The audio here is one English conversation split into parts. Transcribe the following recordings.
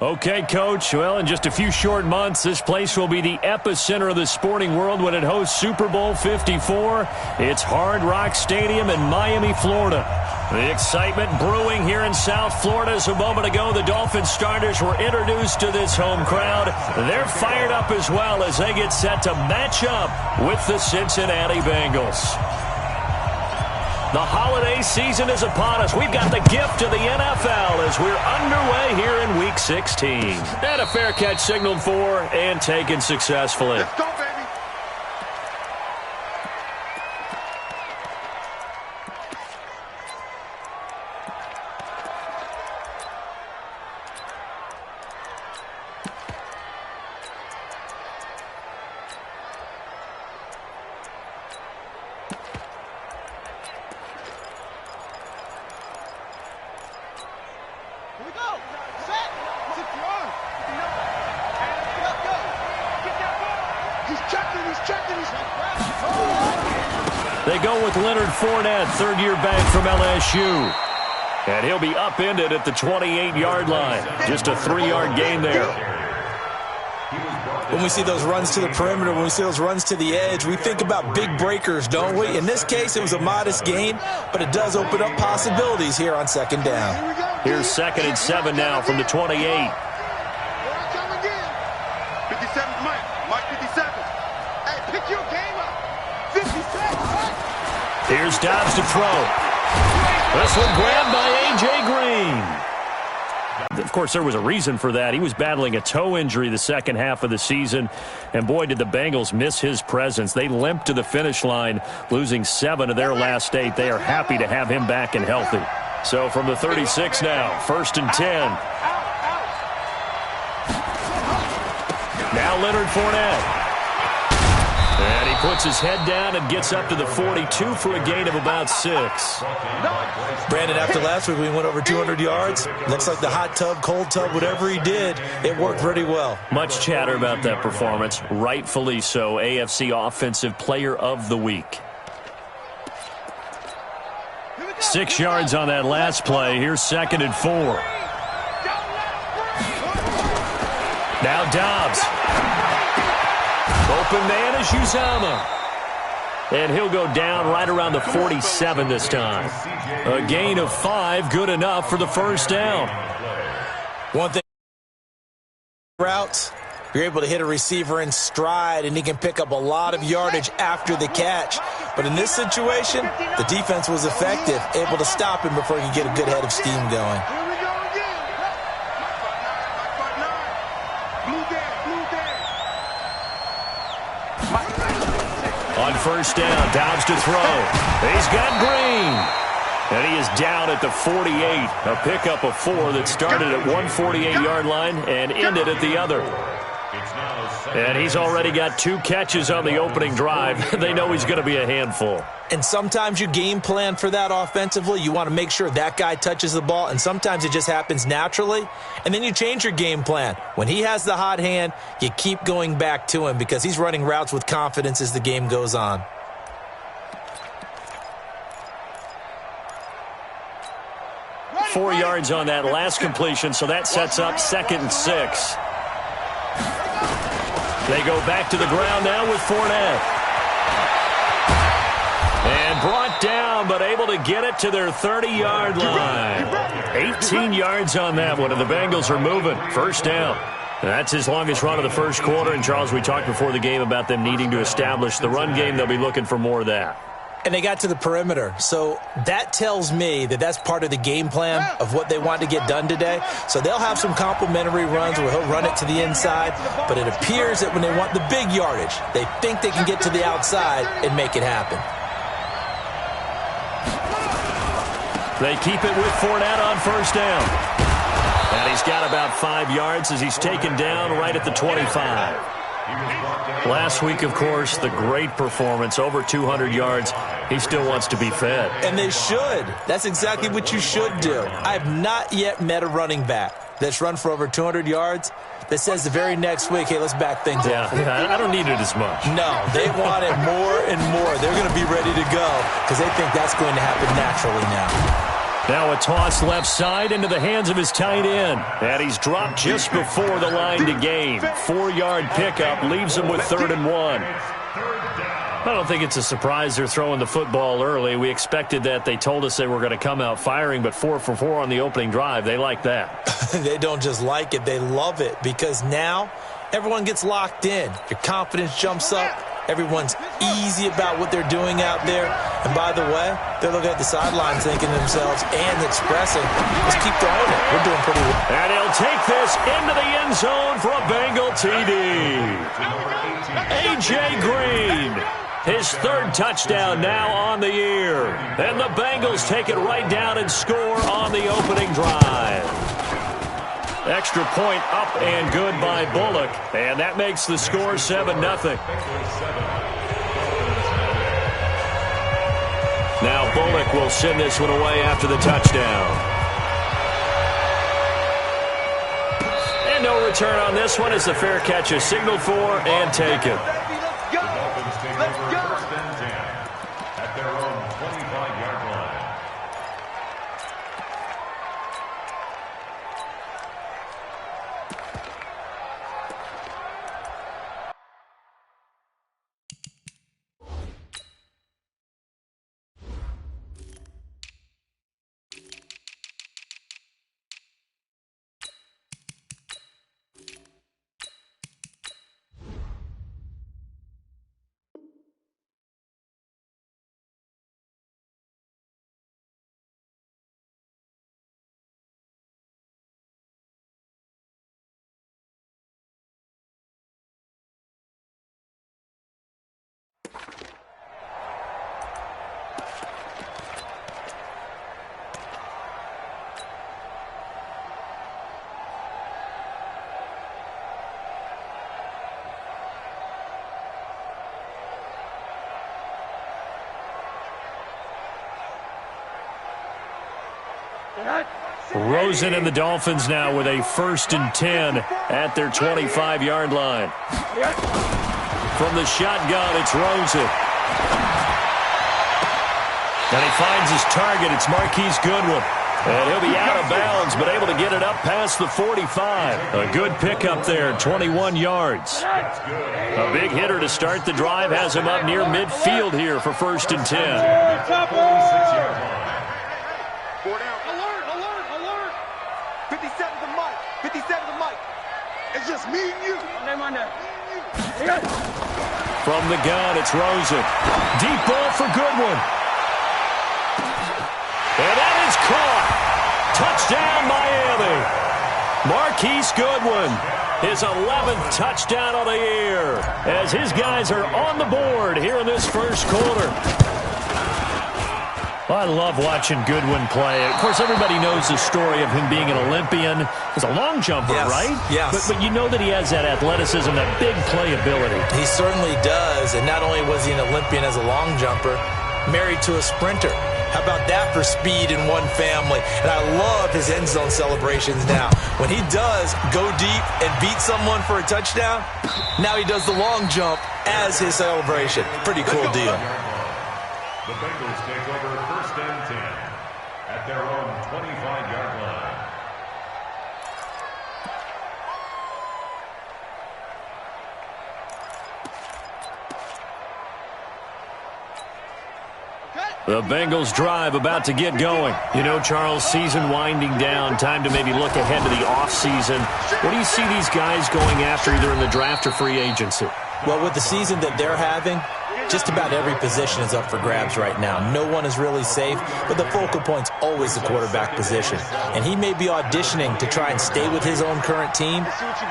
Okay, Coach. Well, in just a few short months, this place will be the epicenter of the sporting world when it hosts Super Bowl 54. It's Hard Rock Stadium in Miami, Florida. The excitement brewing here in South Florida as a moment ago. The Dolphin starters were introduced to this home crowd. They're fired up as well as they get set to match up with the Cincinnati Bengals. The holiday season is upon us. We've got the gift of the NFL as we're underway here in Week 16. And a fair catch signaled for and taken successfully. Let's go, baby. Here we go. Set. Secure. He's checking. They go with Leonard Fournette, third-year back from LSU. And he'll be upended at the 28-yard line. Just a 3-yard gain there. When we see those runs to the perimeter, when we see those runs to the edge, we think about big breakers, don't we? In this case, it was a modest gain, but it does open up possibilities here on second down. Here's 2nd and 7 now from the 28. 57, Mike 57. Hey, pick your game up. 57. Here's Dobbs to throw. This one grabbed by A.J. Green. Of course, there was a reason for that. He was battling a toe injury the second half of the season, and boy, did the Bengals miss his presence. They limped to the finish line, losing 7 of their last 8. They are happy to have him back and healthy. So from the 36 now, 1st and 10. Now Leonard Fournette. And he puts his head down and gets up to the 42 for a gain of about 6. Brandon, after last week we went over 200 yards. Looks like the hot tub, cold tub, whatever he did, it worked pretty well. Much chatter about that performance. Rightfully so. AFC Offensive Player of the Week. 6 yards on that last play. Here's 2nd and 4. Now Dobbs. Open man is Uzama. And he'll go down right around the 47 this time. A gain of 5, good enough for the first down. One thing, routes, you're able to hit a receiver in stride, and he can pick up a lot of yardage after the catch. But in this situation, the defense was effective, able to stop him before he could get a good head of steam going. On first down, Dobbs to throw. He's got Green. And he is down at the 48. A pickup of 4 that started at 148-yard line and ended at the other. And he's already got 2 catches on the opening drive. They know he's going to be a handful. And sometimes you game plan for that offensively. You want to make sure that guy touches the ball, and sometimes it just happens naturally. And then you change your game plan. When he has the hot hand, you keep going back to him because he's running routes with confidence as the game goes on. Four yards on that last completion, so that sets up 2nd and 6. They go back to the ground now with Fournette. And brought down, but able to get it to their 30-yard line. 18 yards on that one, and the Bengals are moving. First down. That's his longest run of the first quarter. And, Charles, we talked before the game about them needing to establish the run game. They'll be looking for more of that. And they got to the perimeter. So that tells me that that's part of the game plan of what they want to get done today. So they'll have some complimentary runs where he'll run it to the inside. But it appears that when they want the big yardage, they think they can get to the outside and make it happen. They keep it with Fournette on first down. And he's got about 5 yards as he's taken down right at the 25. Last week, of course, the great performance, over 200 yards. He still wants to be fed. And they should. That's exactly what you should do. I have not yet met a running back that's run for over 200 yards that says the very next week, hey, let's back things up. Yeah, I don't need it as much. No, they want it more and more. They're going to be ready to go because they think that's going to happen naturally now. Now a toss left side into the hands of his tight end. And he's dropped just before the line to gain. 4-yard pickup leaves him with 3rd and 1. I don't think it's a surprise they're throwing the football early. We expected that. They told us they were going to come out firing, but 4 for 4 on the opening drive. They like that. They don't just like it. They love it because now everyone gets locked in. Your confidence jumps up. Everyone's easy about what they're doing out there. And by the way, they're looking at the sidelines thinking to themselves and expressing, let's keep throwing it. We're doing pretty well. And he'll take this into the end zone for a Bengal TD. A.J. Green, his 3rd touchdown now on the year. And the Bengals take it right down and score on the opening drive. Extra point up and good by Bullock. And that makes the score 7-0. Now Bullock will send this one away after the touchdown. And no return on this one as the fair catch is signaled for and taken. Let's go. At their own 25-yard line. Rosen and the Dolphins now with a 1st and 10 at their 25-yard line. From the shotgun, it's Rosen. And he finds his target. It's Marquise Goodwin. And he'll be out of bounds, but able to get it up past the 45. A good pickup there, 21 yards. A big hitter to start the drive has him up near midfield here for 1st and 10. 46-yard line. 4 down. Alert. 57 to Mike. 57 to Mike. It's just me and you. From the gun, it's Rosen. Deep ball for Goodwin. And that is caught. Touchdown, Miami. Marquise Goodwin, his 11th touchdown of the year, as his guys are on the board here in this first quarter. I love watching Goodwin play. Of course, everybody knows the story of him being an Olympian. He's a long jumper, yes, right? Yes. But you know that he has that athleticism, that big playability. He certainly does. And not only was he an Olympian as a long jumper, married to a sprinter. How about that for speed in one family? And I love his end zone celebrations now. When he does go deep and beat someone for a touchdown, now he does the long jump as his celebration. Pretty cool deal. The Bengals take over 1st and 10 at their own 25-yard line. The Bengals drive about to get going. You know, Charles, season winding down, time to maybe look ahead to the offseason. What do you see these guys going after either in the draft or free agency? Well, with the season that they're having, just about every position is up for grabs right now. No one is really safe, but the focal point's always the quarterback position. And he may be auditioning to try and stay with his own current team.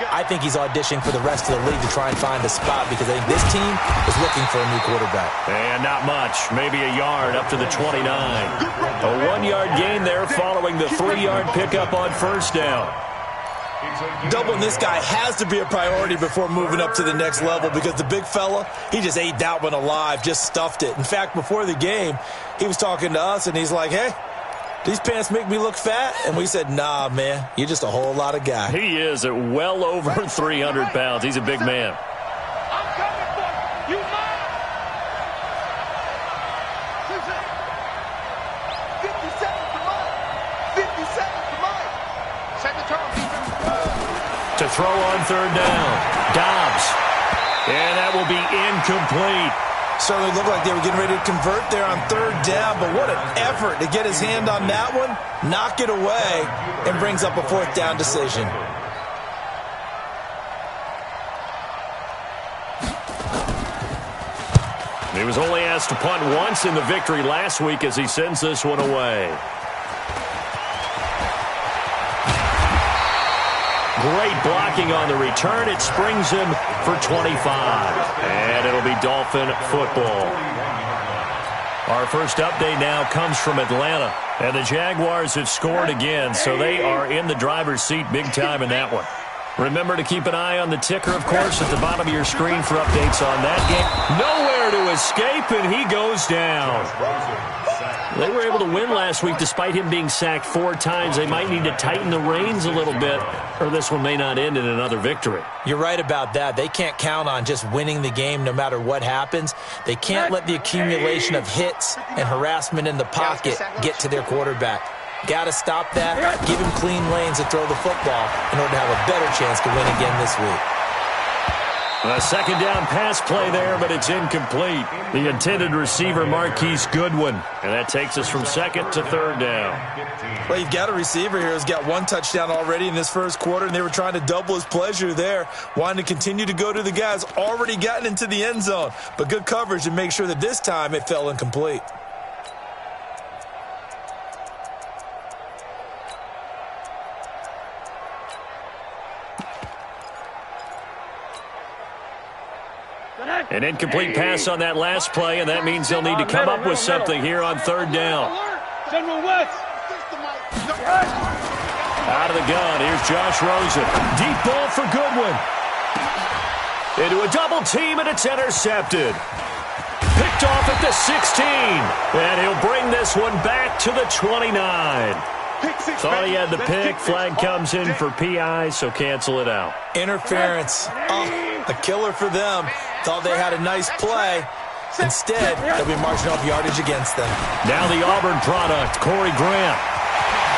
I think he's auditioning for the rest of the league to try and find a spot because I think this team is looking for a new quarterback. And not much, maybe a yard up to the 29. A 1-yard gain there following the 3-yard pickup on 1st down. Doubling this guy has to be a priority before moving up to the next level because the big fella, he just ate that one alive, just stuffed it. In fact, before the game, he was talking to us, and he's like, hey, these pants make me look fat? And we said, nah, man, you're just a whole lot of guy. He is at well over 300 pounds. He's a big man. I'm coming for you. You mine. 57 to Mike. to throw on third down. Dobbs. And that will be incomplete. Certainly looked like they were getting ready to convert there on third down, but what an effort to get his hand on that one, knock it away, and brings up a fourth down decision. He was only asked to punt once in the victory last week as he sends this one away. Great blocking on the return. It springs him for 25. And it'll be Dolphin football. Our first update now comes from Atlanta. And the Jaguars have scored again, so they are in the driver's seat big time in that one. Remember to keep an eye on the ticker, of course, at the bottom of your screen for updates on that game. Nowhere to escape, and he goes down. They were able to win last week despite him being sacked 4 times. They might need to tighten the reins a little bit, or this one may not end in another victory. You're right about that. They can't count on just winning the game no matter what happens. They can't let the accumulation of hits and harassment in the pocket get to their quarterback. Got to stop that, give him clean lanes to throw the football in order to have a better chance to win again this week. A second down pass play there, but it's incomplete. The intended receiver, Marquise Goodwin. And that takes us from second to third down. Well, you've got a receiver here who's got 1 touchdown already in this first quarter, and they were trying to double his pleasure there, wanting to continue to go to the guys already gotten into the end zone. But good coverage to make sure that this time it fell incomplete. An incomplete pass on that last play, and that means they'll need to come up with something here on third down. Out of the gun, here's Josh Rosen. Deep ball for Goodwin. Into a double team, and it's intercepted. Picked off at the 16, and he'll bring this one back to the 29. Thought he had the pick. Flag comes in for PI, so cancel it out. Interference. Oh, a killer for them. Thought they had a nice play. Instead, they'll be marching off yardage against them. Now the Auburn product, Corey Grant.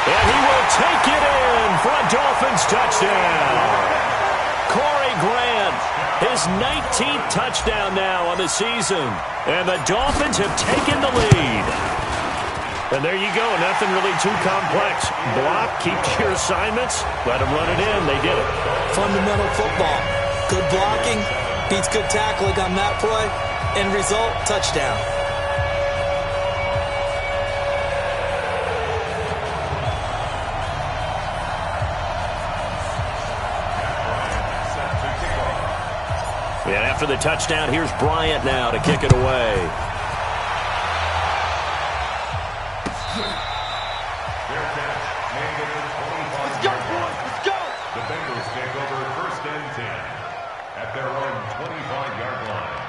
And he will take it in for a Dolphins touchdown. Corey Grant, his 19th touchdown now on the season. And the Dolphins have taken the lead. And there you go, nothing really too complex. Block, keep to your assignments, let them run it in. They did it. Fundamental football. Good blocking, beats good tackling on that play. End result, touchdown. And after the touchdown, here's Bryant now to kick it away. The Bengals take over first and 10 at their own 25-yard line.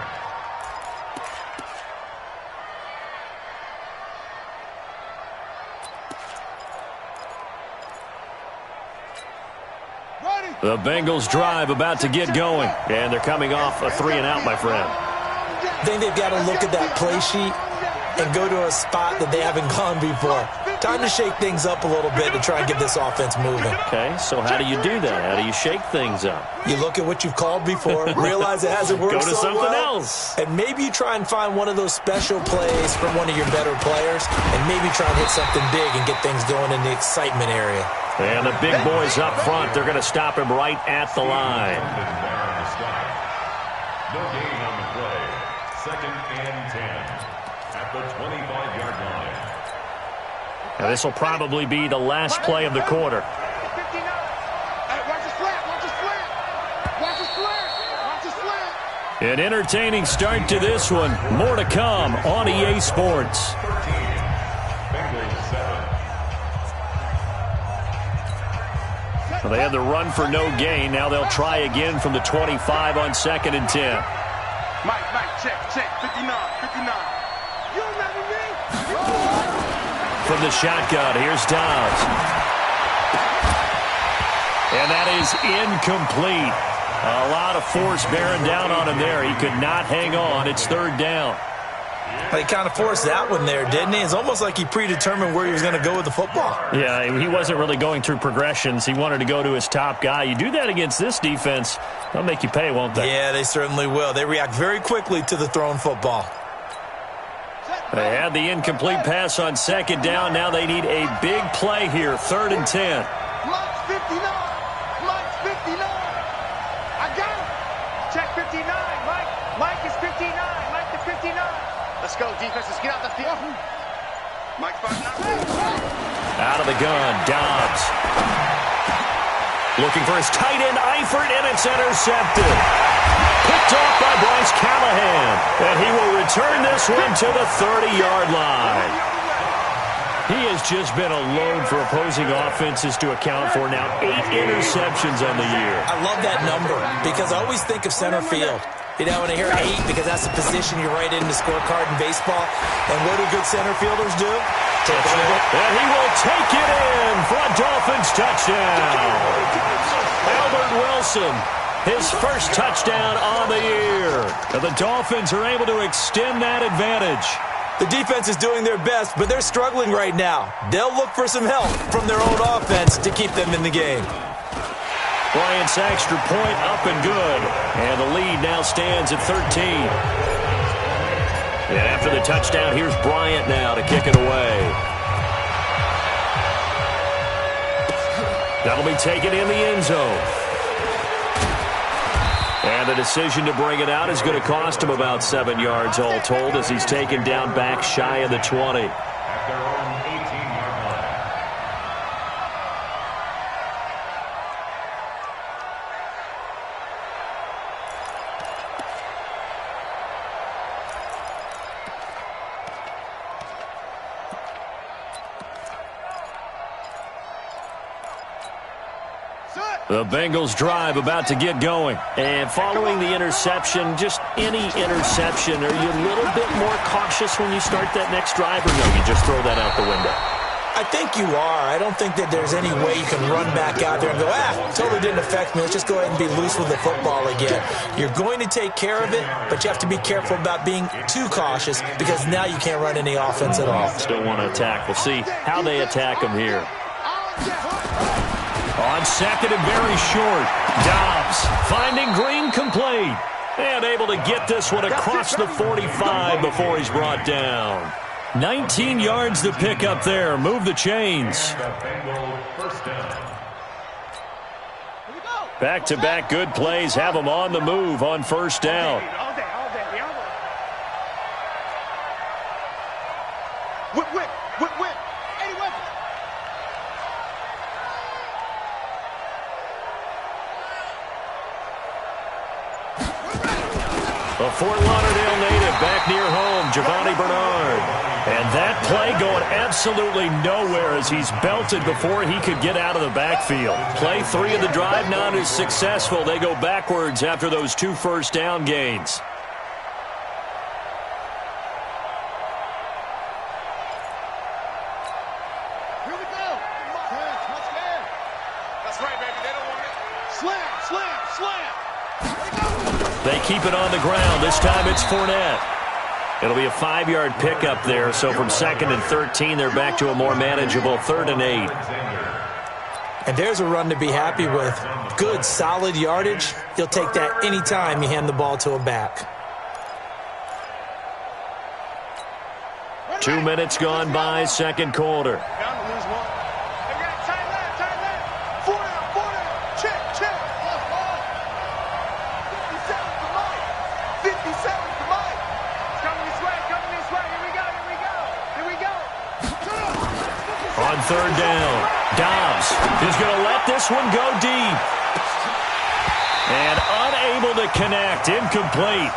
The Bengals drive about to get going, and they're coming off a 3-and-out, my friend. I think they've got to look at that play sheet and go to a spot that they haven't gone before. Time to shake things up a little bit to try and get this offense moving. Okay, so how do you do that? How do you shake things up? You look at what you've called before, realize it hasn't worked so well. Go to something else. And maybe you try and find one of those special plays from one of your better players, and maybe try and hit something big and get things going in the excitement area. And the big boys up front, they're going to stop him right at the line. No gain on the play. Second and 10 at the 25-yard line. Now, this will probably be the last play of the quarter. An entertaining start to this one. More to come on EA Sports. 13, Bengals 7. Well, they had the run for no gain. Now they'll try again from the 25 on second and 10. Mike, check, 59. You remember me? From the shotgun, here's Dobbs. And that is incomplete. A lot of force bearing down on him there. He could not hang on. It's third down. He kind of forced that one there, didn't he? It's almost like he predetermined where he was going to go with the football. Yeah, he wasn't really going through progressions. He wanted to go to his top guy. You do that against this defense, they'll make you pay, won't they? Yeah, they certainly will. They react very quickly to the thrown football. They had the incomplete pass on second down. Now they need a big play here, 3rd and 10. Mike's 59. Mike's 59. I got him. Check 59. Mike is 59. Mike to 59. Let's go, defense. Let's get out the field. Mike's 59. Out of the gun, Dobbs. Looking for his tight end, Eifert, and it's intercepted. Picked off by Bryce Callahan. And he will return this one to the 30-yard line. He has just been a load for opposing offenses to account for. Now 8 interceptions on the year. I love that number because I always think of center field. You know, when I hear 8, because that's the position you write in the scorecard in baseball. And what do good center fielders do? Take it over. And he will take it in for a Dolphins touchdown. Albert Wilson, his first touchdown on the year. And the Dolphins are able to extend that advantage. The defense is doing their best, but they're struggling right now. They'll look for some help from their own offense to keep them in the game. Bryant's extra point up and good. And the lead now stands at 13. And after the touchdown, here's Bryant now to kick it away. That'll be taken in the end zone. And the decision to bring it out is going to cost him about 7 yards all told as he's taken down back shy of the 20. At their own 18-yard line. The Bengals drive about to get going. And following the interception, just any interception, are you a little bit more cautious when you start that next drive, or no, you just throw that out the window? I think you are. I don't think that there's any way you can run back out there and go, totally didn't affect me. Let's just go ahead and be loose with the football again. You're going to take care of it, but you have to be careful about being too cautious because now you can't run any offense at all. Still want to attack. We'll see how they attack them here. On second and very short, Dobbs finding Green complete. And able to get this one across the 45 before he's brought down. 19 yards to pick up there. Move the chains. Back-to-back good plays have them on the move on first down. Whip. 80 weapons. A Fort Lauderdale native back near home, Giovanni Bernard. And that play going absolutely nowhere as he's belted before he could get out of the backfield. Play 3 of the drive not as successful. They go backwards after those 2 first down gains. Here we go. Touchdown. That's right, baby. They don't want it. Slam. They keep it on the ground. This time it's Fournette. It'll be a 5-yard pickup there. So from 2nd and 13, they're back to a more manageable 3rd and 8. And there's a run to be happy with. Good, solid yardage. You'll take that any time you hand the ball to a back. 2 minutes gone by, second quarter. On third down, Dobbs is going to let this one go deep. And unable to connect, incomplete.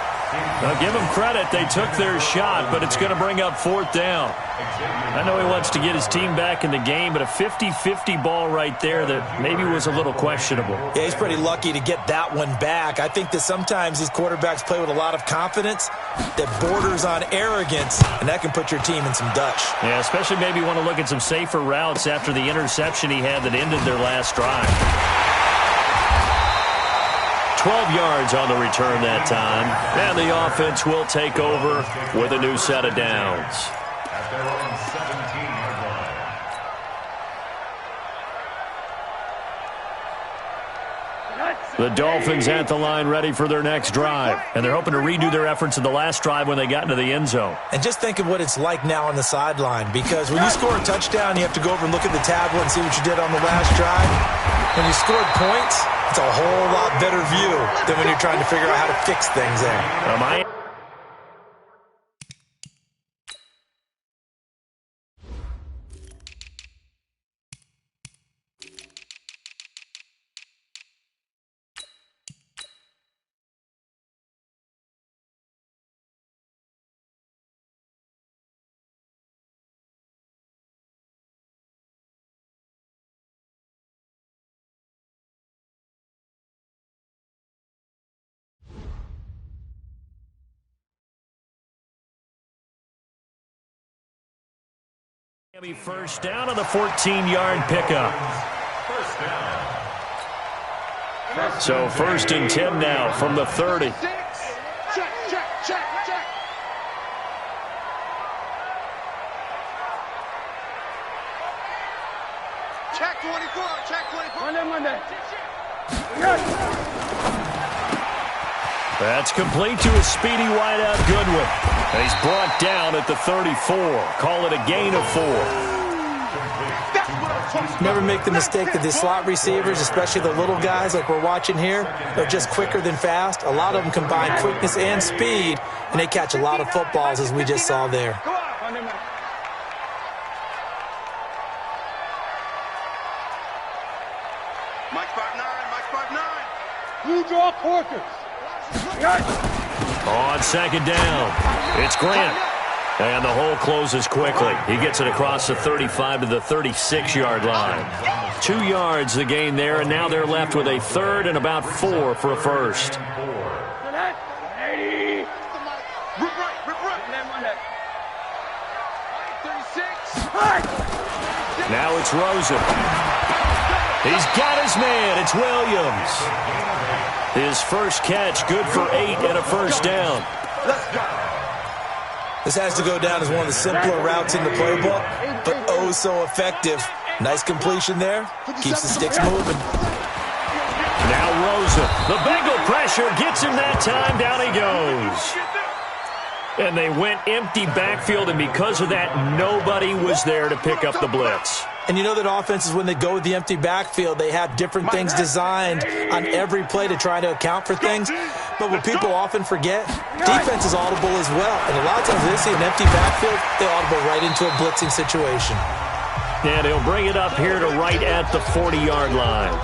Now give them credit, they took their shot, but it's going to bring up 4th down. I know he wants to get his team back in the game, but a 50-50 ball right there that maybe was a little questionable. Yeah, he's pretty lucky to get that one back. I think that sometimes these quarterbacks play with a lot of confidence that borders on arrogance, and that can put your team in some Dutch. Yeah, especially maybe want to look at some safer routes after the interception he had that ended their last drive. 12 yards on the return that time. And the offense will take over with a new set of downs. At their own 17-yard line. The Dolphins at the line ready for their next drive. And they're hoping to redo their efforts in the last drive when they got into the end zone. And just think of what it's like now on the sideline, because when you score a touchdown, you have to go over and look at the tablet and see what you did on the last drive. When you scored points, it's a whole lot better view than when you're trying to figure out how to fix things there. First down on the 14-yard pickup. So 1st and 10 now from the 30. Check, check, check, check. Check 24, check 24. Monday. That's complete to a speedy wideout Goodwin. And he's brought down at the 34. Call it a gain of 4. Never make the mistake that the slot receivers, especially the little guys like we're watching here, are just quicker than fast. A lot of them combine quickness and speed, and they catch a lot of footballs, as we just saw there. Mike 5'9", Mike 5'9". You draw quarters. On 2nd down, it's Grant. And the hole closes quickly. He gets it across the 35 to the 36-yard line. 2 yards the gain there, and now they're left with a 3rd and about 4 for a first. Now it's Rosen. He's got his man. It's Williams. His first catch, good for 8 and a first down. This has to go down as one of the simpler routes in the playbook, but oh so effective. Nice completion there. Keeps the sticks moving. Now Rosen. The Bengal pressure gets him that time. Down he goes. And they went empty backfield, and because of that, nobody was there to pick up the blitz. And you know that offenses, when they go with the empty backfield, they have different things designed on every play to try to account for things. But what people often forget, defense is audible as well. And a lot of times they see an empty backfield, they audible right into a blitzing situation. And he'll bring it up here to right at the 40-yard line.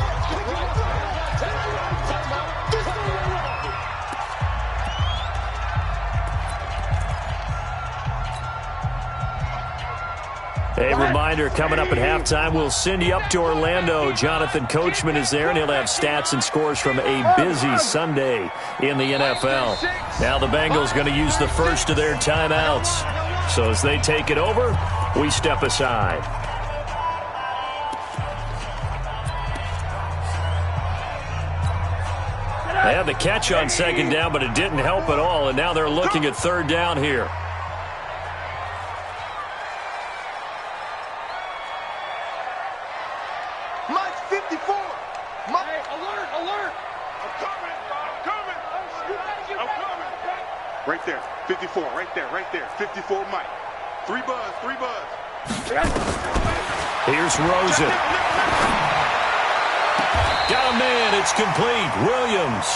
A reminder, coming up at halftime, we'll send you up to Orlando. Jonathan Coachman is there, and he'll have stats and scores from a busy Sunday in the NFL. Now the Bengals going to use the first of their timeouts. So as they take it over, we step aside. They had the catch on 2nd down, but it didn't help at all, and now they're looking at 3rd down here. Right there, 54, right there, 54 Mike. 3 buzz. Here's Rosen. Got a man, it's complete. Williams.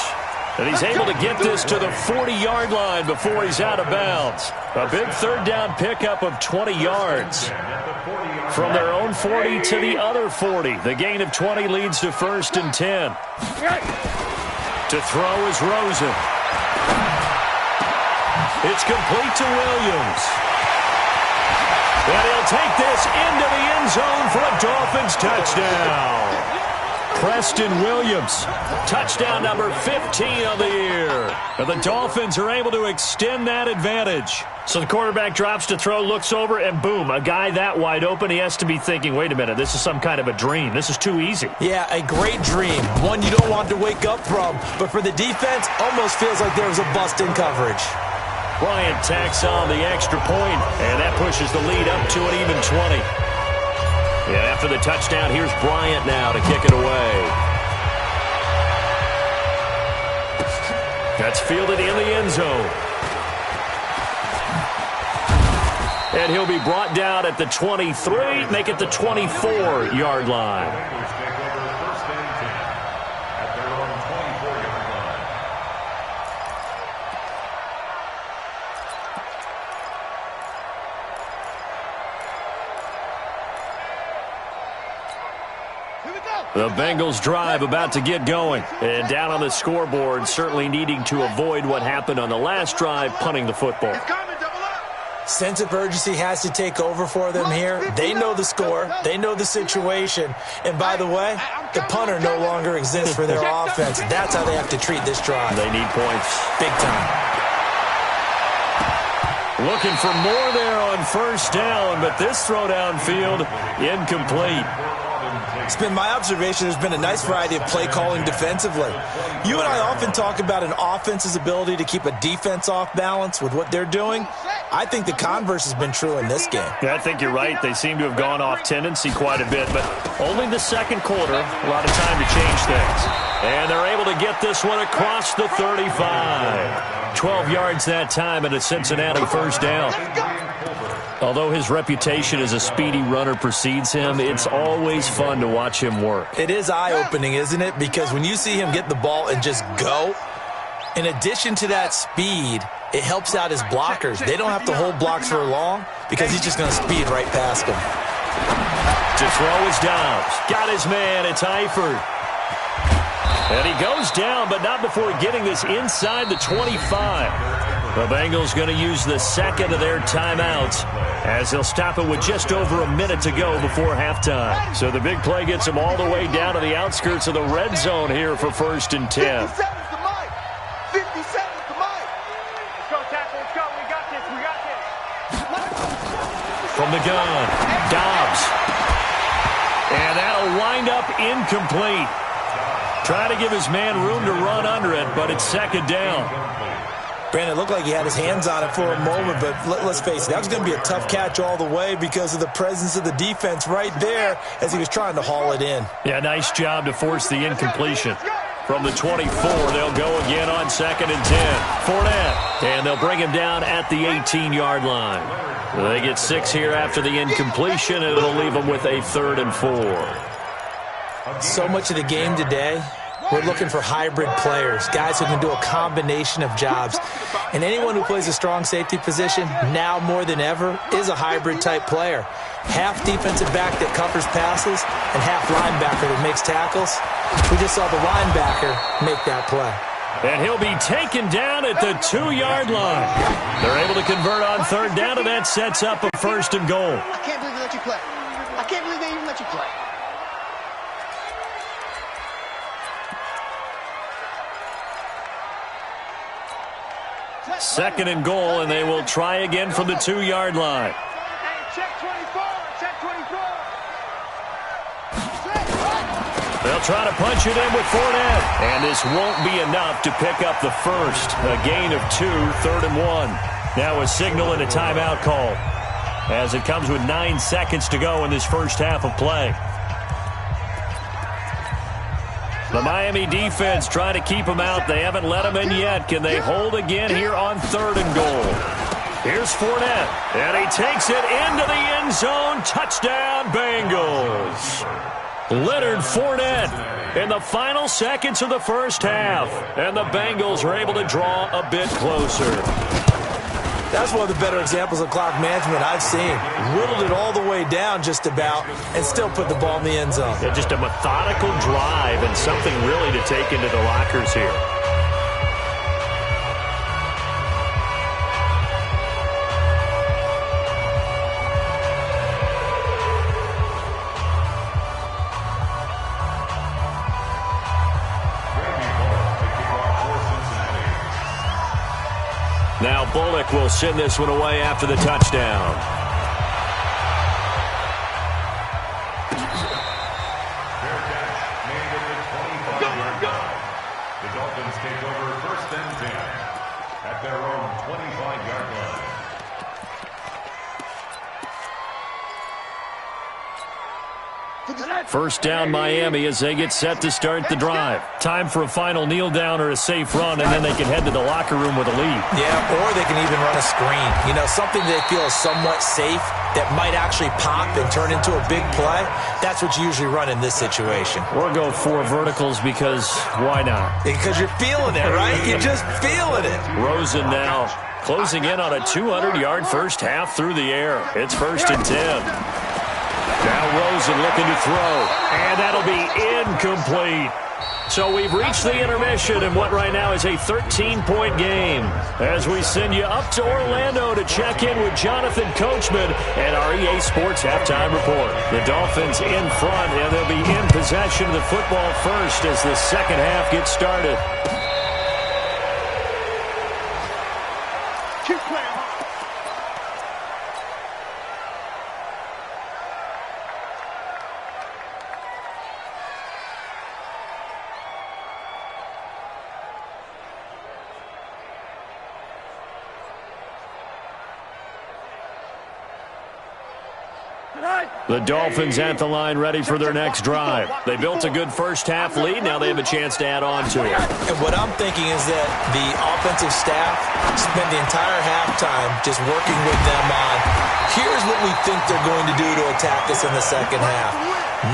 And he's able to get this to the 40-yard line before he's out of bounds. A big 3rd down pickup of 20 yards. From their own 40 to the other 40. The gain of 20 leads to 1st and 10. To throw is Rosen. It's complete to Williams. And he'll take this into the end zone for a Dolphins touchdown. Preston Williams. Touchdown number 15 of the year. And the Dolphins are able to extend that advantage. So the quarterback drops to throw, looks over, and boom, a guy that wide open, he has to be thinking, wait a minute, this is some kind of a dream. This is too easy. Yeah, a great dream. One you don't want to wake up from. But for the defense, almost feels like there was a bust in coverage. Bryant tacks on the extra point, and that pushes the lead up to an even 20. And after the touchdown, here's Bryant now to kick it away. That's fielded in the end zone. And he'll be brought down at the 23, make it the 24-yard line. Bengals take over first and 10 at their own 24-yard line. Here we go. The Bengals drive about to get going. And down on the scoreboard, certainly needing to avoid what happened on the last drive, punting the football. It's coming, double up. Sense of urgency has to take over for them here. They know the score. They know the situation. And by the way, the punter no longer exists for their offense. That's how they have to treat this drive. They need points. Big time. Looking for more there on first down, but this throw downfield, incomplete. It's been my observation there's been a nice variety of play calling defensively. You and I often talk about an offense's ability to keep a defense off balance with what they're doing. I think the converse has been true in this game. Yeah, I think you're right. They seem to have gone off tendency quite a bit, but only the second quarter, a lot of time to change things. And they're able to get this one across the 35. 12 yards that time and a Cincinnati first down. Although his reputation as a speedy runner precedes him, it's always fun to watch him work. It is eye-opening, isn't it? Because when you see him get the ball and just go, in addition to that speed, it helps out his blockers. They don't have to hold blocks for long because he's just going to speed right past them. To throw is Dobbs. Got his man. It's Eifert. And he goes down, but not before getting this inside the 25. The Bengals going to use the second of their timeouts as they'll stop it with just over a minute to go before halftime. So the big play gets them all the way down to the outskirts of the red zone here for first and 10. 57's the mic. 57's the mic. Let's go, tackle. Let's go. We got this. We got this. From the gun, Dobbs. And that'll wind up incomplete. Trying to give his man room to run under it, but it's second down. Brandon, it looked like he had his hands on it for a moment, but let's face it, that was going to be a tough catch all the way because of the presence of the defense right there as he was trying to haul it in. Yeah, nice job to force the incompletion. From the 24, they'll go again on second and 10. Fournette, and they'll bring him down at the 18-yard line. They get 6 here after the incompletion, and it'll leave them with a 3rd and 4. So much of the game today, we're looking for hybrid players, guys who can do a combination of jobs. And anyone who plays a strong safety position, now more than ever, is a hybrid-type player. Half defensive back that covers passes and half linebacker that makes tackles. We just saw the linebacker make that play. And he'll be taken down at the 2-yard line. They're able to convert on third down, and that sets up a first and goal. I can't believe they let you play. I can't believe they even let you play. Second and goal, and they will try again from the 2-yard line. Hey, check 24. Check 24. They'll try to punch it in with Fournette. And this won't be enough to pick up the first. A gain of 2, 3rd and 1. Now a signal and a timeout call as it comes with 9 seconds to go in this first half of play. The Miami defense trying to keep them out. They haven't let them in yet. Can they hold again here on 3rd and goal? Here's Fournette, and he takes it into the end zone. Touchdown, Bengals. Leonard Fournette in the final seconds of the first half, and the Bengals are able to draw a bit closer. That's one of the better examples of clock management I've seen. Whittled it all the way down just about and still put the ball in the end zone. Yeah, just a methodical drive and something really to take into the lockers here. Bullock will send this one away after the touchdown. Fair catch made at the 25-yard line. The Dolphins take over 1st and 10 at their own 25-yard line. First down Miami as they get set to start the drive. Time for a final kneel down or a safe run, and then they can head to the locker room with a lead. Yeah, or they can even run a screen. You know, something they feel is somewhat safe that might actually pop and turn into a big play. That's what you usually run in this situation. Or go 4 verticals because why not? Because you're feeling it, right? You're just feeling it. Rosen now closing in on a 200-yard first half through the air. It's 1st and 10. Now Rosen looking to throw, and that'll be incomplete. So we've reached the intermission in what right now is a 13-point game as we send you up to Orlando to check in with Jonathan Coachman and our EA Sports Halftime Report. The Dolphins in front, and they'll be in possession of the football first as the second half gets started. Keep playing hard. The Dolphins at the line ready for their next drive. They built a good first half lead. Now they have a chance to add on to it. And what I'm thinking is that the offensive staff spent the entire halftime just working with them on, here's what we think they're going to do to attack us in the second half.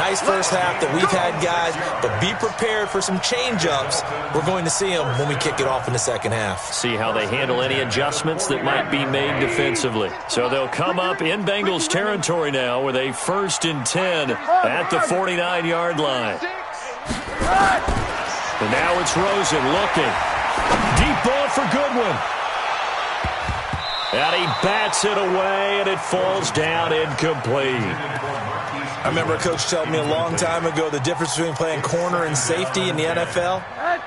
Nice first half that we've had, guys, but be prepared for some change-ups. We're going to see them when we kick it off in the second half. See how they handle any adjustments that might be made defensively. So they'll come up in Bengals territory now with a 1st and 10 at the 49-yard line. And now it's Rosen looking. Deep ball for Goodwin. And he bats it away, and it falls down incomplete. I remember a coach telling me a long time ago the difference between playing corner and safety in the NFL.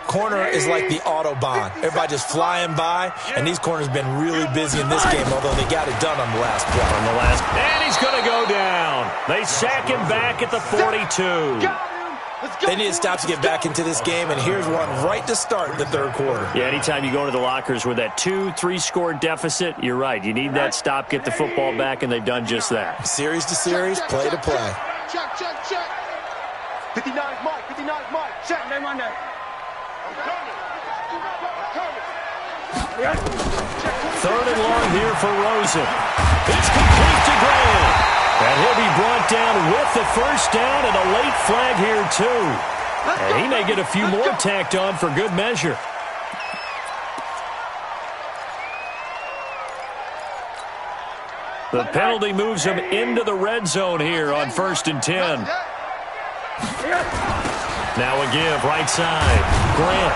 Corner is like the Autobahn. Everybody just flying by, and these corners have been really busy in this game, although they got it done on the last play. And he's going to go down. They sack him back at the 42. They need to stop to get back into this game, and here's one right to start the third quarter. Yeah, anytime you go into the lockers with that 2-3 score deficit, you're right. You need that stop, get the football back, and they've done just that. Series to series, play to play. Check, check, check. 59's Mike, 59's Mike. Check, name on that. Third and long here for Rosen. It's complete to Grant. And he'll be brought down with the first down and a late flag here, too. And he may get a few more tacked on for good measure. The penalty moves him into the red zone here on 1st and 10. Now a give, right side. Grant.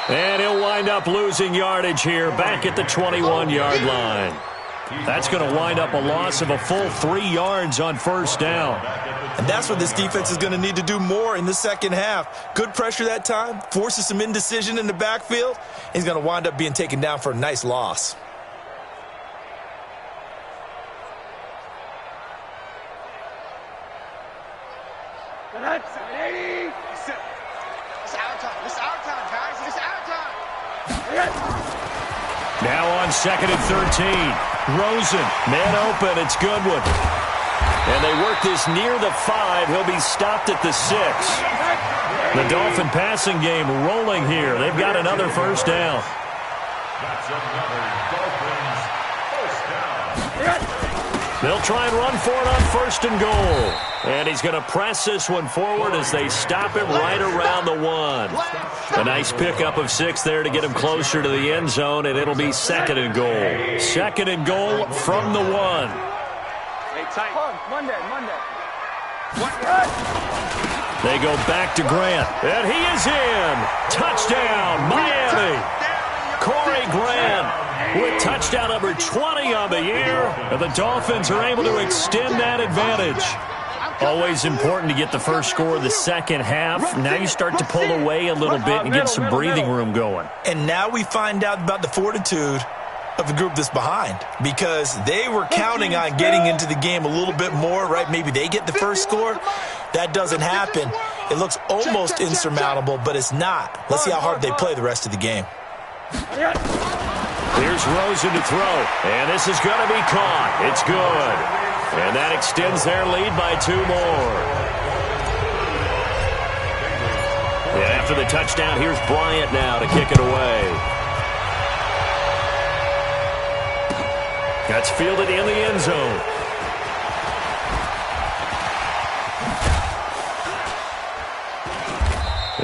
And he'll wind up losing yardage here back at the 21-yard line. That's going to wind up a loss of a full 3 yards on first down. And that's what this defense is going to need to do more in the second half. Good pressure that time, forces some indecision in the backfield. He's going to wind up being taken down for a nice loss. Now on 2nd and 13. Rosen, man open, it's Goodwin. And they work this near the 5. He'll be stopped at the 6. The Dolphin passing game rolling here. They've got another first down. That's another Dolphins first down. They'll try and run for it on 1st and goal. And he's going to press this one forward as they stop him right around the 1. A nice pickup of 6 there to get him closer to the end zone, and it'll be 2nd and goal. 2nd and goal from the 1. Hey, tight. Monday. They go back to Grant, and he is in. Touchdown, Miami. Corey Grant with touchdown number 20 on the year, and the Dolphins are able to extend that advantage. Always important to get the first score of the second half. Now you start to pull away a little bit and get some breathing room going. And now we find out about the fortitude of a group that's behind because they were counting on getting into the game a little bit more, right? Maybe they get the first score. That doesn't happen. It looks almost insurmountable, but it's not. Let's see how hard they play the rest of the game. Here's Rosen to throw, and this is going to be caught. It's good. And that extends their lead by 2 more. And after the touchdown, here's Bryant now to kick it away. That's fielded in the end zone.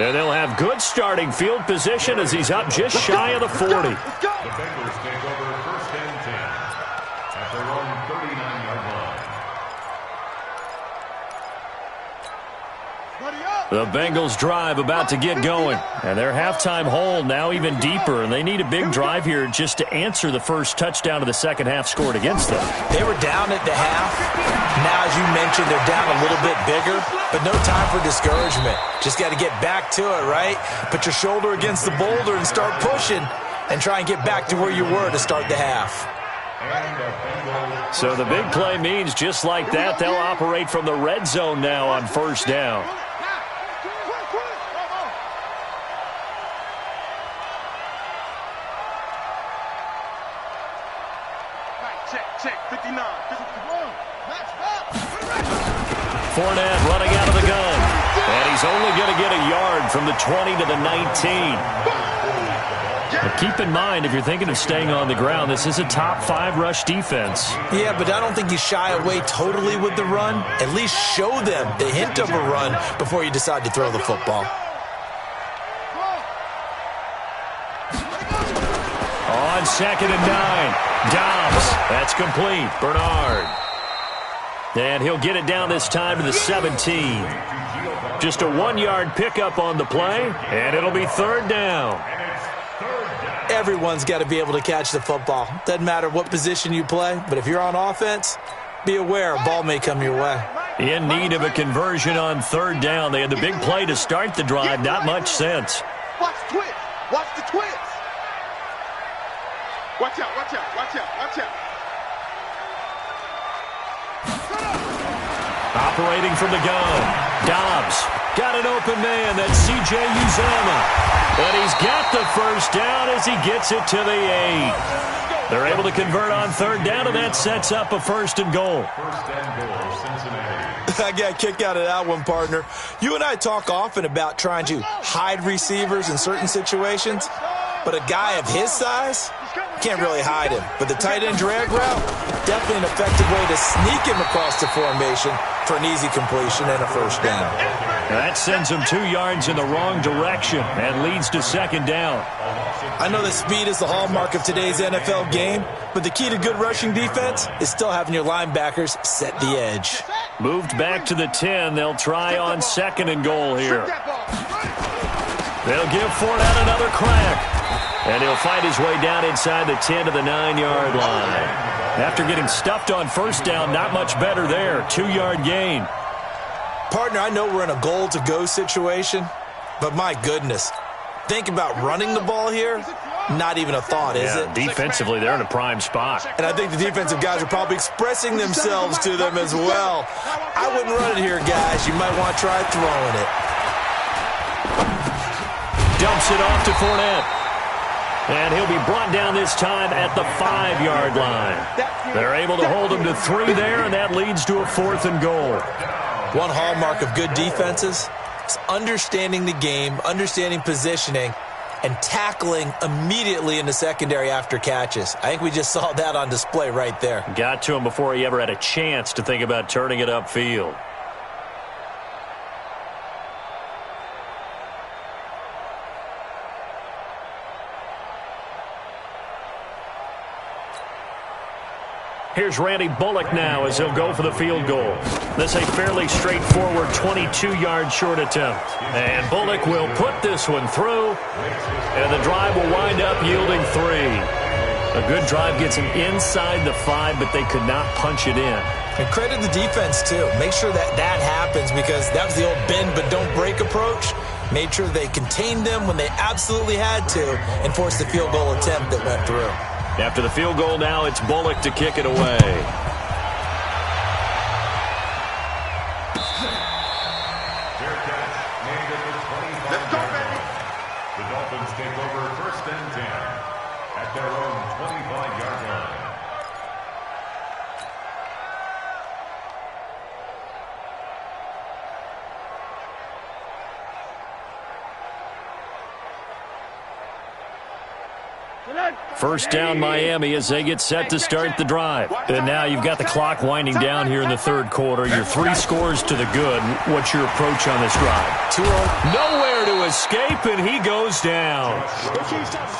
And they'll have good starting field position as he's up just shy of the 40. The Bengals take over first and 10 at their own 39-yard line. The Bengals drive about to get going. And their halftime hole now even deeper. And they need a big drive here just to answer the first touchdown of the second half scored against them. They were down at the half. Now, as you mentioned, they're down a little bit bigger. But no time for discouragement. Just got to get back to it, right? Put your shoulder against the boulder and start pushing. And try and get back to where you were to start the half. So the big play means just like that, they'll operate from the red zone now on first down. Check, 59. Fournette running out of the gun. And he's only going to get a yard from the 20 to the 19. But keep in mind, if you're thinking of staying on the ground, this is a top 5 rush defense. Yeah, but I don't think you shy away totally with the run. At least show them the hint of a run before you decide to throw the football. On 2nd and 9. Dobbs. That's complete. Bernard. And he'll get it down this time to the 17. Just a 1-yard pickup on the play, and it'll be 3rd down. Everyone's got to be able to catch the football. Doesn't matter what position you play, but if you're on offense, be aware a ball may come your way. In need of a conversion on 3rd down. They had the big play to start the drive. Not much sense. Watch the twist. Watch the twist. Watch out, watch out, watch out, watch out. Operating from the gun. Dobbs got an open man. That's C.J. Uzomah. And he's got the first down as he gets it to the 8. They're able to convert on 3rd down, and that sets up a 1st and goal. First and goal, Cincinnati. I got a kick out of that one, partner. You and I talk often about trying to hide receivers in certain situations, but a guy of his size, can't really hide him. But the tight end drag route, definitely an effective way to sneak him across the formation for an easy completion and a 1st down. That sends him 2 yards in the wrong direction and leads to 2nd down. I know that speed is the hallmark of today's NFL game, but the key to good rushing defense is still having your linebackers set the edge. Moved back to the 10. They'll try on 2nd and goal here. They'll give Fournette another crack. And he'll fight his way down inside the 10 to the 9-yard line. After getting stuffed on 1st down, not much better there. 2-yard gain. Partner, I know we're in a goal-to-go situation, but my goodness, think about running the ball here. Not even a thought, is it? Defensively, they're in a prime spot. And I think the defensive guys are probably expressing themselves to them as well. I wouldn't run it here, guys. You might want to try throwing it. Dumps it off to Fournette. And he'll be brought down this time at the 5-yard line. They're able to hold him to 3 there, and that leads to a 4th and goal. One hallmark of good defenses is understanding the game, understanding positioning, and tackling immediately in the secondary after catches. I think we just saw that on display right there. Got to him before he ever had a chance to think about turning it upfield. Here's Randy Bullock now as he'll go for the field goal. This a fairly straightforward 22-yard short attempt. And Bullock will put this one through, and the drive will wind up yielding 3. A good drive gets him inside the 5, but they could not punch it in. And credit the defense, too. Make sure that that happens because that was the old bend but don't break approach. Made sure they contained them when they absolutely had to and forced the field goal attempt that went through. After the field goal now, it's Bullock to kick it away. Let's go, baby. The Dolphins take over 1st and 10 at their own 25-yard line. First down Miami as they get set to start the drive. And now you've got the clock winding down here in the third quarter. You're 3 scores to the good. What's your approach on this drive? 2-0. Nowhere to escape, and he goes down.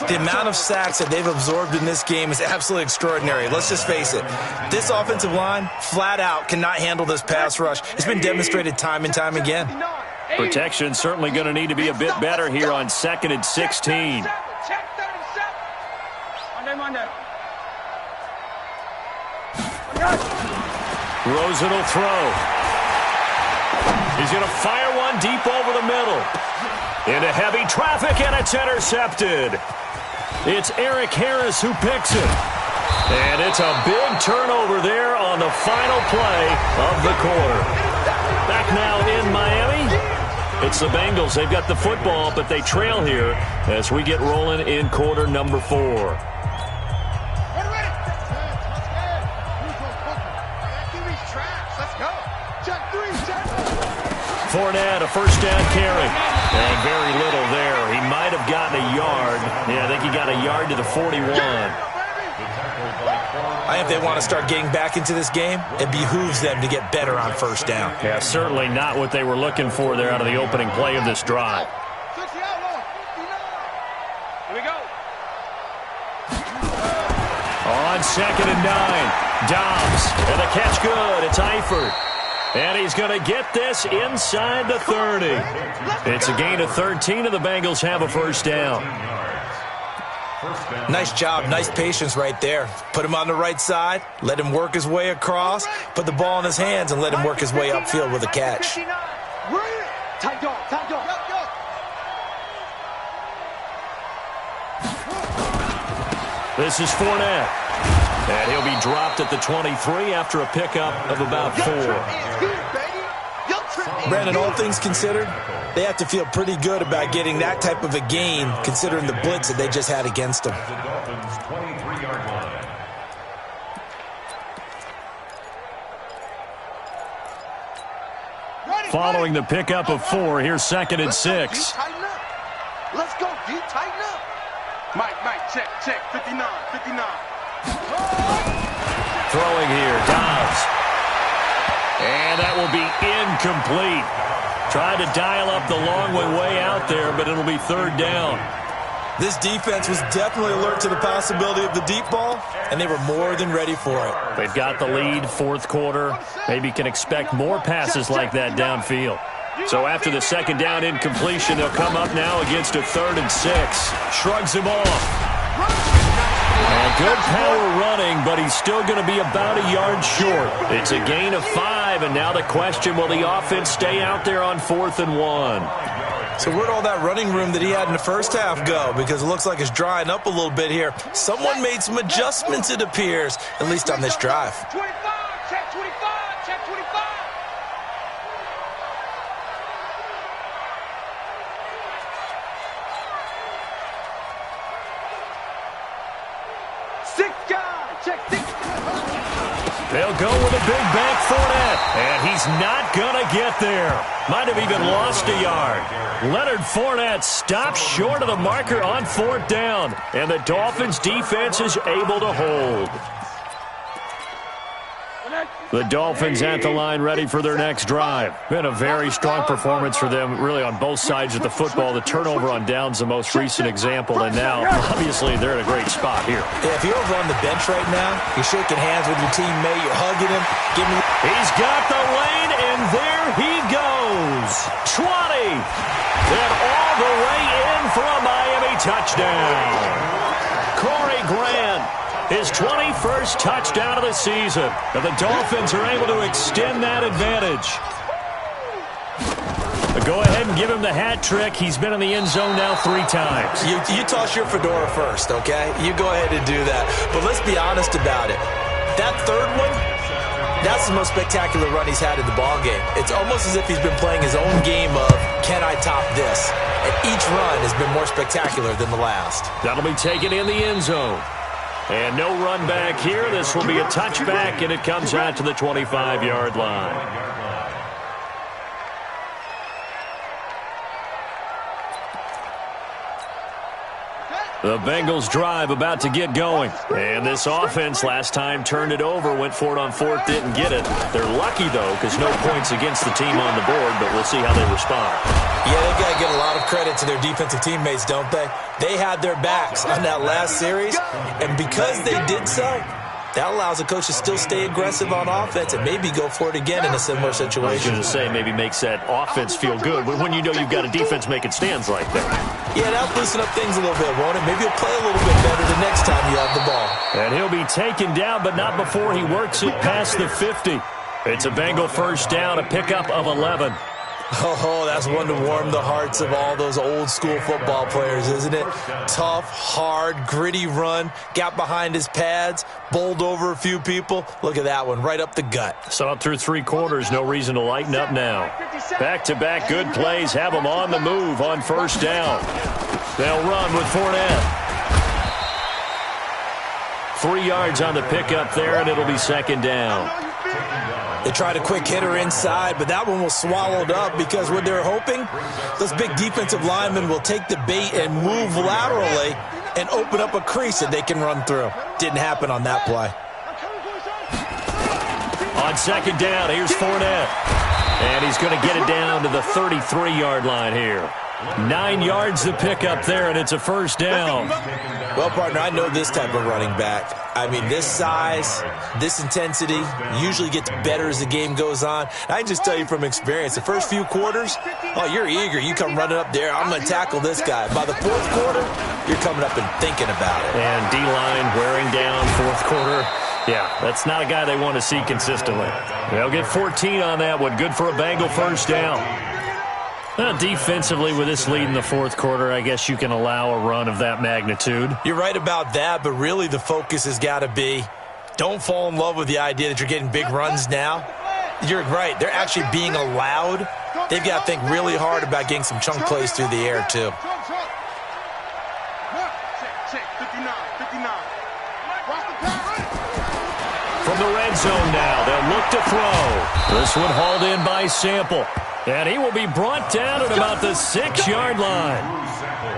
The amount of sacks that they've absorbed in this game is absolutely extraordinary. Let's just face it. This offensive line, flat out, cannot handle this pass rush. It's been demonstrated time and time again. Protection certainly going to need to be a bit better here on 2nd and 16. Rosen will throw. He's going to fire one deep over the middle. Into heavy traffic, and it's intercepted. It's Eric Harris who picks it. And it's a big turnover there on the final play of the quarter. Back now in Miami. It's the Bengals. They've got the football, but they trail here as we get rolling in quarter number 4. Fournette, a first down carry. And very little there. He might have gotten a yard. Yeah, I think he got a yard to the 41. I think if they want to start getting back into this game, it behooves them to get better on first down. Yeah, certainly not what they were looking for there out of the opening play of this drive. Here we go. On 2nd and 9, Dobbs. And the catch good. It's Eifert. And he's going to get this inside the 30. It's a gain of 13, and the Bengals have a first down. Nice job, nice patience right there. Put him on the right side, let him work his way across, put the ball in his hands, and let him work his way upfield with a catch. Tight dog, tight dog. This is Fournette. And he'll be dropped at the 23 after a pickup of about 4. Brandon, all things considered, they have to feel pretty good about getting that type of a gain considering the blitz that they just had against them. The Dolphins' 23-yard line. Following the pickup of 4, here's 2nd and 6. Let's go, D. Tighten up. Mike, check, 59. Throwing here, Dobbs. And that will be incomplete. Tried to dial up the long way out there, but it'll be 3rd down. This defense was definitely alert to the possibility of the deep ball, and they were more than ready for it. They've got the lead, 4th quarter. Maybe can expect more passes like that downfield. So after the 2nd down incompletion, they'll come up now against a 3rd and 6. Shrugs him off. And good power running, but he's still going to be about a yard short. It's a gain of 5, and now the question, will the offense stay out there on 4th and 1? So where'd all that running room that he had in the first half go? Because it looks like it's drying up a little bit here. Someone made some adjustments, it appears, at least on this drive. 25, check 25, check 25. They'll go with a big bank Fournette, and he's not going to get there. Might have even lost a yard. Leonard Fournette stops short of the marker on 4th down, and the Dolphins' defense is able to hold. The Dolphins at the line ready for their next drive. Been a very strong performance for them, really, on both sides of the football. The turnover on downs, the most recent example, and now, obviously, they're in a great spot here. Yeah, if you're over on the bench right now, you're shaking hands with your teammate, you're hugging him. He's got the lane, and there he goes. 20. And all the way in for a Miami touchdown. Corey Grant. His 21st touchdown of the season. And the Dolphins are able to extend that advantage. Go ahead and give him the hat trick. He's been in the end zone now 3 times. You toss your fedora first, okay? You go ahead and do that. But let's be honest about it. That third one, that's the most spectacular run he's had in the ballgame. It's almost as if he's been playing his own game of, can I top this? And each run has been more spectacular than the last. That'll be taken in the end zone. And no run back here. This will be a touchback, and it comes out to the 25-yard line. The Bengals drive about to get going. And this offense last time turned it over, went for it on 4th, didn't get it. They're lucky, though, because no points against the team on the board, but we'll see how they respond. Yeah, they've got to give a lot of credit to their defensive teammates, don't they? They had their backs on that last series, and because they did so, that allows the coach to still stay aggressive on offense and maybe go for it again in a similar situation. I was going to say maybe makes that offense feel good, but when you know you've got a defense making stands like that. Yeah, that'll loosen up things a little bit, won't it? Maybe he'll play a little bit better the next time you have the ball. And he'll be taken down, but not before he works it past the 50. It's a Bengal first down, a pickup of 11. Oh, that's one to warm the hearts of all those old-school football players, isn't it? Tough, hard, gritty run, got behind his pads, bowled over a few people. Look at that one, right up the gut. Saw it through 3 quarters, no reason to lighten up now. Back-to-back good plays, have them on the move on first down. They'll run with Fournette. 3 yards on the pickup there, and it'll be second down. They tried a quick hitter inside, but that one was swallowed up because what they're hoping, those big defensive linemen will take the bait and move laterally and open up a crease that they can run through. Didn't happen on that play. On second down, here's Fournette. And he's going to get it down to the 33-yard line here. 9 yards to pick up there, and it's a first down. Well, partner, I know this type of running back. I mean, this size, this intensity usually gets better as the game goes on. I can just tell you from experience, the first few quarters, oh, you're eager. You come running up there, I'm going to tackle this guy. By the 4th quarter, you're coming up and thinking about it. And D-line wearing down 4th quarter. Yeah, that's not a guy they want to see consistently. They'll get 14 on that one. Good for a Bengal first down. Defensively, with this lead in the 4th quarter, I guess you can allow a run of that magnitude. You're right about that, but really the focus has got to be don't fall in love with the idea that you're getting big runs now. You're right. They're actually being allowed. They've got to think really hard about getting some chunk plays through the air, too. From the red zone now, they'll look to throw. This one hauled in by Sample. And he will be brought down at about the 6-yard line.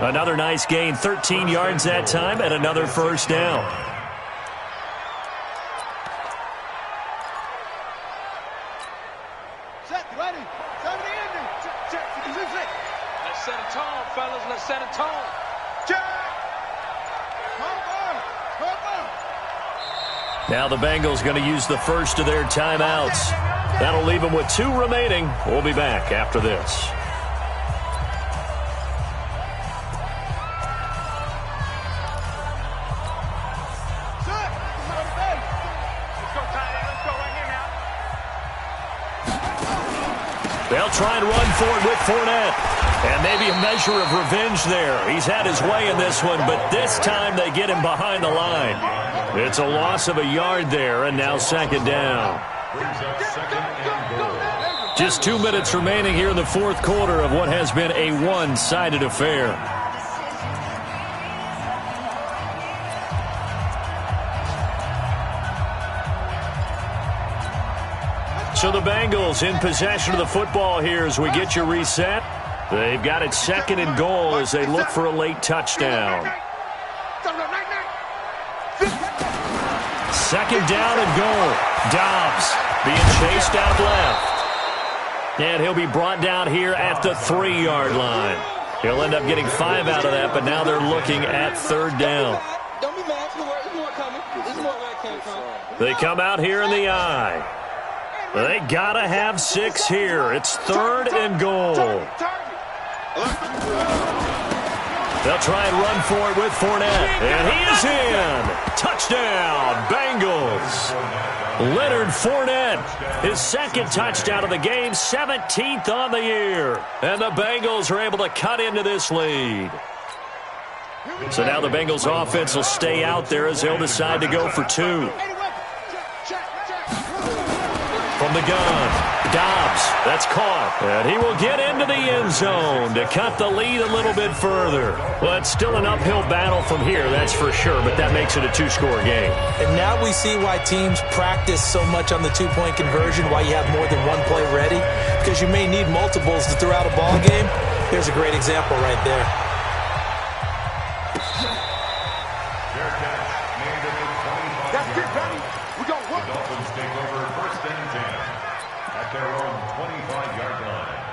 Another nice gain, 13 yards that time, and another first down. Let's set a tone, fellas. Let's set a tone. Now the Bengals going to use the first of their timeouts. That'll leave them with 2 remaining. We'll be back after this. They'll try and run for it with Fournette. And maybe a measure of revenge there. He's had his way in this one, but this time they get him behind the line. It's a loss of a yard there, and now second down. Just 2 minutes remaining here in the 4th quarter of what has been a one-sided affair. So the Bengals in possession of the football here as we get you reset. They've got it 2nd and goal as they look for a late touchdown. 2nd down and goal. Dobbs being chased out left. And he'll be brought down here at the 3-yard line. He'll end up getting 5 out of that, but now they're looking at 3rd down. Don't be mad. There's more coming. There's more where I came from. They come out here in the eye. They got to have 6 here. It's 3rd and goal. They'll try and run for it with Fournette. And he is in. Touchdown, Bengals. Leonard Fournette, his second touchdown of the game, 17th on the year. And the Bengals are able to cut into this lead. So now the Bengals offense will stay out there as they'll decide to go for two. From the gun, Dobbs, that's caught. And he will get into the end zone to cut the lead a little bit further. Well, it's still an uphill battle from here, that's for sure, but that makes it a two-score game. And now we see why teams practice so much on the two-point conversion, why you have more than one play ready, because you may need multiples to throw out a ball game. Here's a great example right there. That's it, Patty. We got work. The Dolphins take over first and 10 at their own 25-yard line.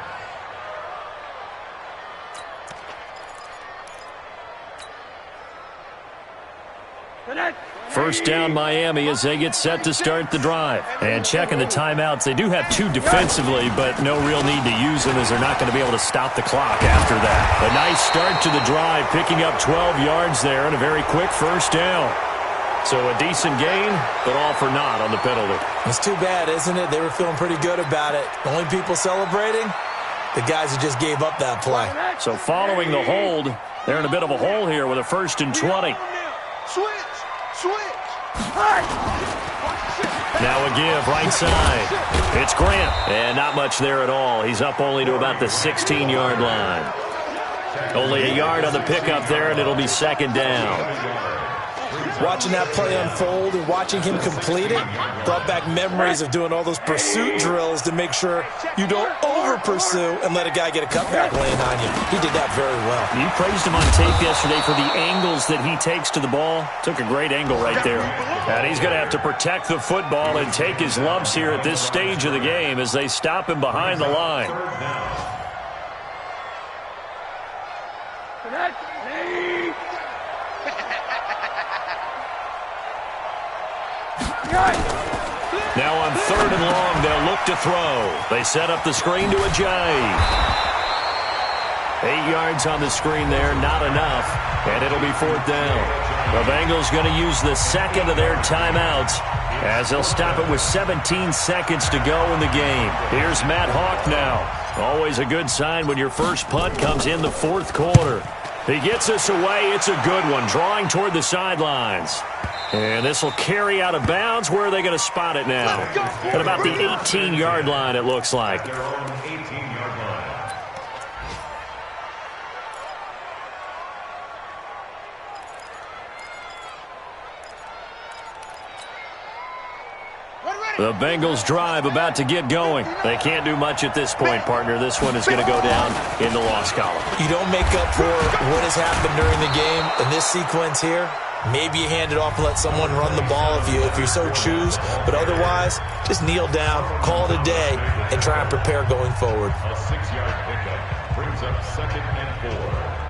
First down Miami as they get set to start the drive. And checking the timeouts, they do have two defensively, but no real need to use them as they're not going to be able to stop the clock after that. A nice start to the drive, picking up 12 yards there and a very quick first down. So a decent gain, but all for naught on the penalty. It's too bad, isn't it? They were feeling pretty good about it. The only people celebrating, the guys who just gave up that play. So following the hold, they're in a bit of a hole here with a 1st and 20. Switch. Now a give, right side. It's Grant, and not much there at all. He's up only to about the 16-yard line. Only a yard on the pickup there, and it'll be second down. Watching that play unfold and watching him complete it brought back memories of doing all those pursuit drills to make sure you don't over-pursue and let a guy get a cutback lane on you. He did that very well. You praised him on tape yesterday for the angles that he takes to the ball. Took a great angle right there. And he's going to have to protect the football and take his lumps here at this stage of the game as they stop him behind the line. Now on 3rd and long, they'll look to throw. They set up the screen to Ajayi. 8 yards on the screen there, not enough, and it'll be 4th down. The Bengals going to use the second of their timeouts as they'll stop it with 17 seconds to go in the game. Here's Matt Hawk now. Always a good sign when your first punt comes in the 4th quarter. He gets us away. It's a good one, drawing toward the sidelines. And this will carry out of bounds. Where are they going to spot it now? At about the 18-yard line, it looks like. Their own 18-yard line. The Bengals drive about to get going. They can't do much at this point, partner. This one is going to go down in the loss column. You don't make up for what has happened during the game in this sequence here. Maybe you hand it off and let someone run the ball if you so choose. But otherwise, just kneel down, call it a day, and try and prepare going forward. A 6-yard pickup brings up 2nd and 4.